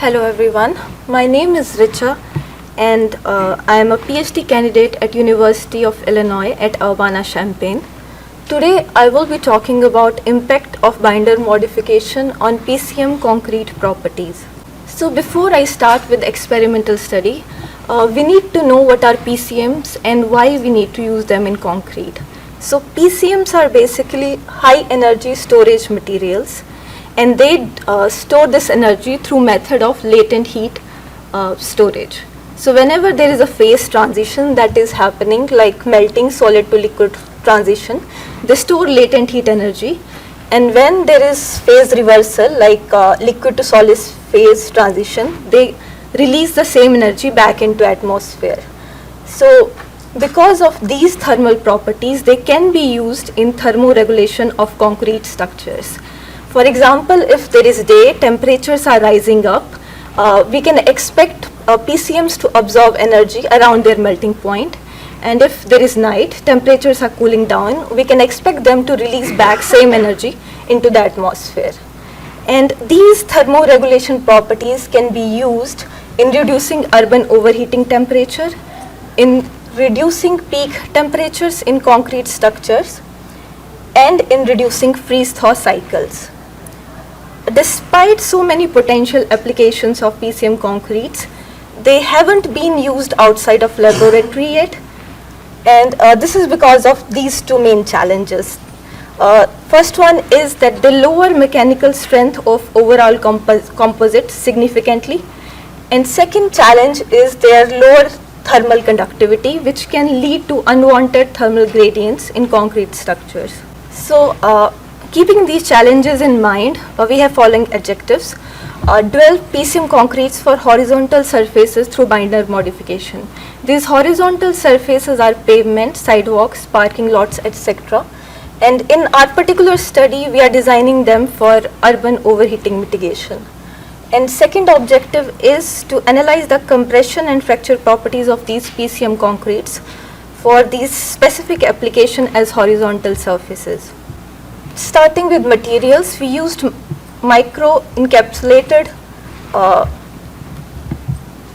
Hello everyone, my name is Richa and I am a PhD candidate at University of Illinois at Urbana-Champaign. Today I will be talking about impact of binder modification on PCM concrete properties. So before I start with experimental study, we need to know what are PCMs and why we need to use them in concrete. So PCMs are basically high energy storage materials and they store this energy through method of latent heat storage. So whenever there is a phase transition that is happening, like melting solid to liquid transition, they store latent heat energy, and when there is phase reversal, like liquid to solid phase transition, they release the same energy back into atmosphere. So because of these thermal properties, they can be used in thermoregulation of concrete structures. For example, if there is day, temperatures are rising up, we can expect PCMs to absorb energy around their melting point. And if there is night, temperatures are cooling down, we can expect them to release back same energy into the atmosphere. And these thermoregulation properties can be used in reducing urban overheating temperature, in reducing peak temperatures in concrete structures, and in reducing freeze-thaw cycles. Despite so many potential applications of PCM concretes, they haven't been used outside of laboratory yet, and this is because of these two main challenges. First one is that they lower mechanical strength of overall composite significantly, and second challenge is their lower thermal conductivity, which can lead to unwanted thermal gradients in concrete structures. So, keeping these challenges in mind, we have following objectives. Develop PCM concretes for horizontal surfaces through binder modification. These horizontal surfaces are pavement, sidewalks, parking lots, etc. And in our particular study, we are designing them for urban overheating mitigation. And second objective is to analyze the compression and fracture properties of these PCM concretes for these specific application as horizontal surfaces. Starting with materials, we used micro-encapsulated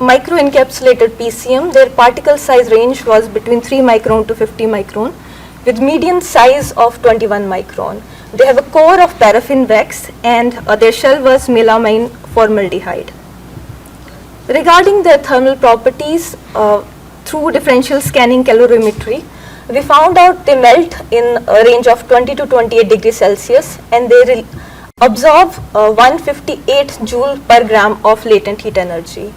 PCM. Their particle size range was between 3 micron to 50 micron with median size of 21 micron. They have a core of paraffin wax and their shell was melamine formaldehyde. Regarding their thermal properties, through differential scanning calorimetry, we found out they melt in a range of 20 to 28 degrees Celsius and they absorb 158 joule per gram of latent heat energy.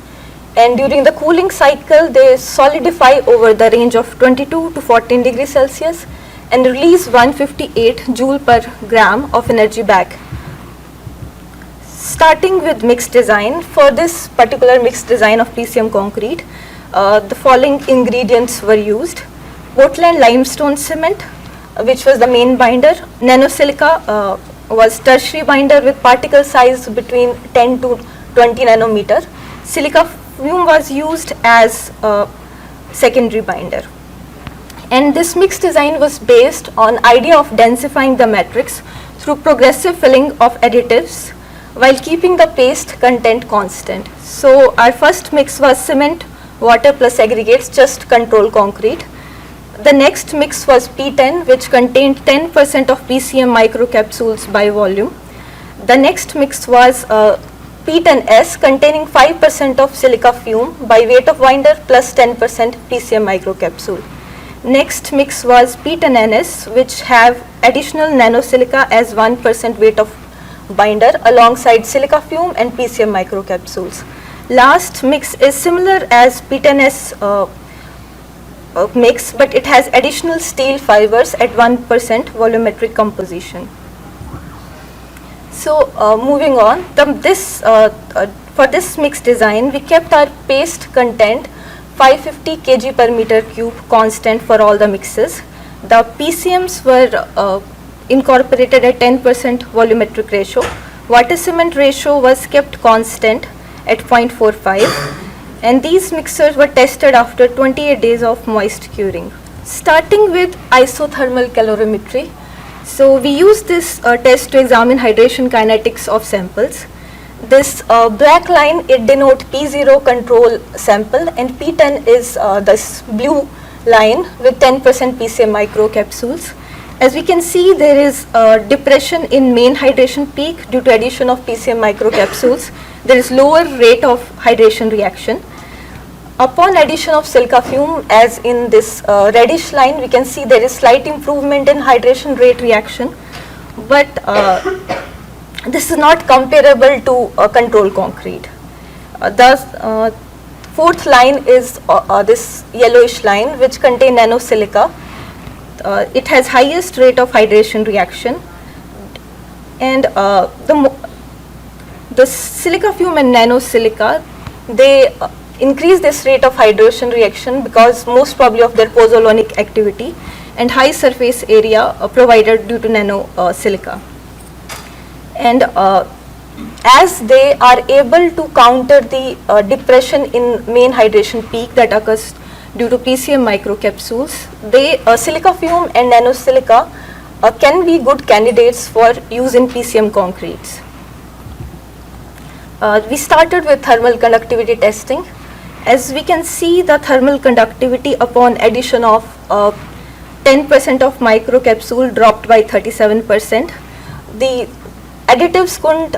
And during the cooling cycle, they solidify over the range of 22 to 14 degrees Celsius and release 158 joule per gram of energy back. Starting with mixed design, for this particular mixed design of PCM concrete, the following ingredients were used. Portland limestone cement, which was the main binder. Nanosilica was tertiary binder with particle size between 10 to 20 nanometer. Silica fume was used as a secondary binder. And this mixed design was based on idea of densifying the matrix through progressive filling of additives while keeping the paste content constant. So our first mix was cement, water plus aggregates, just control concrete. The next mix was P10, which contained 10% of PCM microcapsules by volume. The next mix was P10S, containing 5% of silica fume by weight of binder plus 10% PCM microcapsule. Next mix was P10NS, which have additional nanosilica as 1% weight of binder alongside silica fume and PCM microcapsules. Last mix is similar as P10S mix, but it has additional steel fibers at 1% volumetric composition. So moving on, for this mix design, we kept our paste content 550 kg per meter cube constant for all the mixes. The PCMs were incorporated at 10% volumetric ratio. Water cement ratio was kept constant at 0.45. And these mixers were tested after 28 days of moist curing. Starting with isothermal calorimetry, so we use this test to examine hydration kinetics of samples. This black line, it denotes P0 control sample, and P10 is this blue line with 10% PCM microcapsules. As we can see, there is depression in main hydration peak due to addition of PCM microcapsules. There is lower rate of hydration reaction. Upon addition of silica fume, as in this reddish line, we can see there is slight improvement in hydration rate reaction, but this is not comparable to control concrete. The fourth line is this yellowish line, which contain nanosilica. It has highest rate of hydration reaction, and the silica fume and nanosilica, they increase this rate of hydration reaction because most probably of their pozzolanic activity and high surface area provided due to nanosilica. And as they are able to counter the depression in main hydration peak that occurs due to PCM microcapsules, they silica fume and nanosilica can be good candidates for use in PCM concretes. We started with thermal conductivity testing. As we can see, the thermal conductivity upon addition of 10% of microcapsule dropped by 37%. The additives couldn't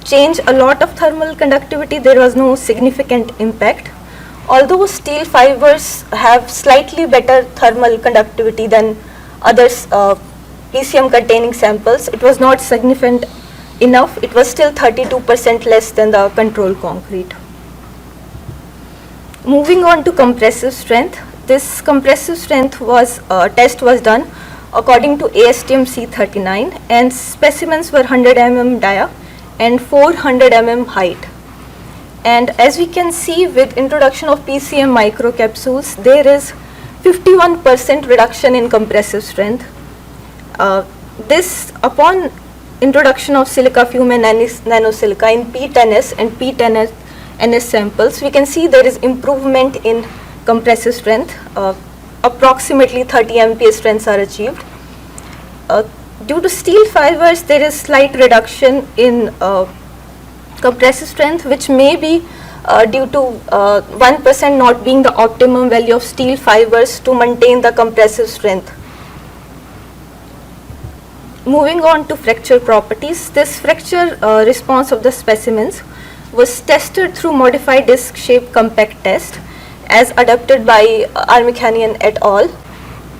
change a lot of thermal conductivity. There was no significant impact. Although steel fibers have slightly better thermal conductivity than others PCM containing samples, it was not significant enough. It was still 32% less than the control concrete. Moving on to compressive strength. This compressive strength was test was done according to ASTM C39, and specimens were 100 mm dia and 400 mm height. And as we can see, with introduction of PCM microcapsules, there is 51% reduction in compressive strength. This upon introduction of silica fume and nanosilica in P10S and P10NS samples, we can see there is improvement in compressive strength. Approximately 30 MPa strengths are achieved. Due to steel fibers, there is slight reduction in compressive strength, which may be due to 1% not being the optimum value of steel fibers to maintain the compressive strength. Moving on to fracture properties, this fracture response of the specimens was tested through modified disc shape compact test as adopted by Armikhanian et al.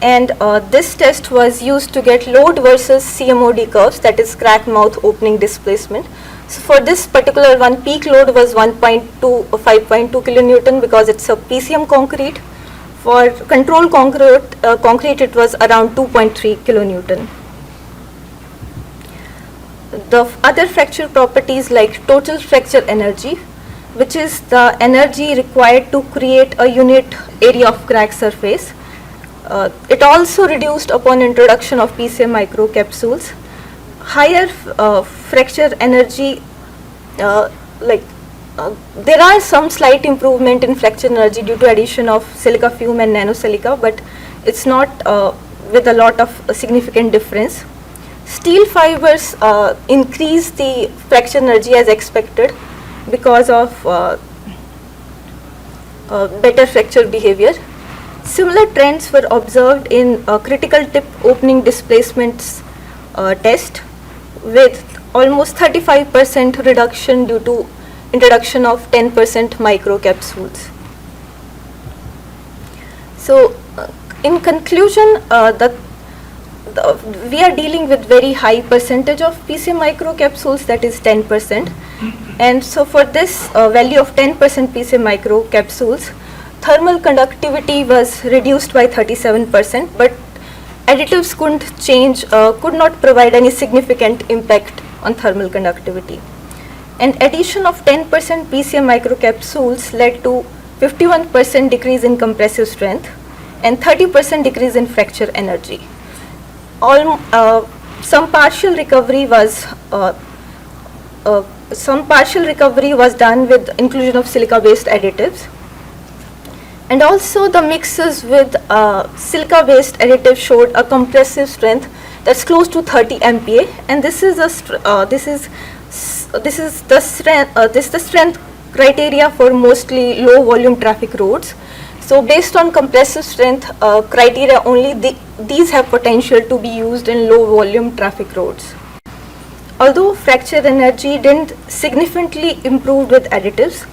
And this test was used to get load versus CMOD curves, that is crack mouth opening displacement. So for this particular one, peak load was 5.2 kilonewton because it's a PCM concrete. For control concrete it was around 2.3 kilonewton. The other fracture properties like total fracture energy, which is the energy required to create a unit area of crack surface. It also reduced upon introduction of PCM microcapsules. Higher fracture energy, there are some slight improvement in fracture energy due to addition of silica fume and nanosilica, but it's not with a lot of significant difference. Steel fibers increase the fracture energy as expected because of better fracture behavior. Similar trends were observed in critical tip opening displacements test, with almost 35% reduction due to introduction of 10% microcapsules. So in conclusion, we are dealing with very high percentage of PCM microcapsules, that is 10%. And so for this value of 10% PCM microcapsules, thermal conductivity was reduced by 37%, but additives could not provide any significant impact on thermal conductivity. And addition of 10% PCM microcapsules led to 51% decrease in compressive strength and 30% decrease in fracture energy. Some partial recovery was done with inclusion of silica-based additives, and also the mixes with silica-based additives showed a compressive strength that's close to 30 MPa, and this is this is the strength criteria for mostly low volume traffic roads. So based on compressive strength criteria only, these have potential to be used in low volume traffic roads. Although fracture energy didn't significantly improve with additives,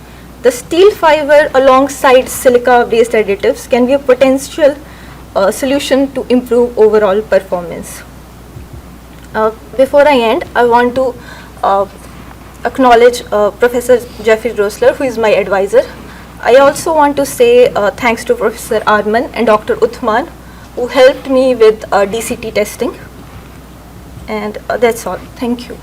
the steel fiber alongside silica based additives can be a potential solution to improve overall performance. Before I end, I want to acknowledge Professor Jeffrey Drosler, who is my advisor. I also want to say thanks to Professor Arman and Dr. Uthman, who helped me with DCT testing. And that's all. Thank you.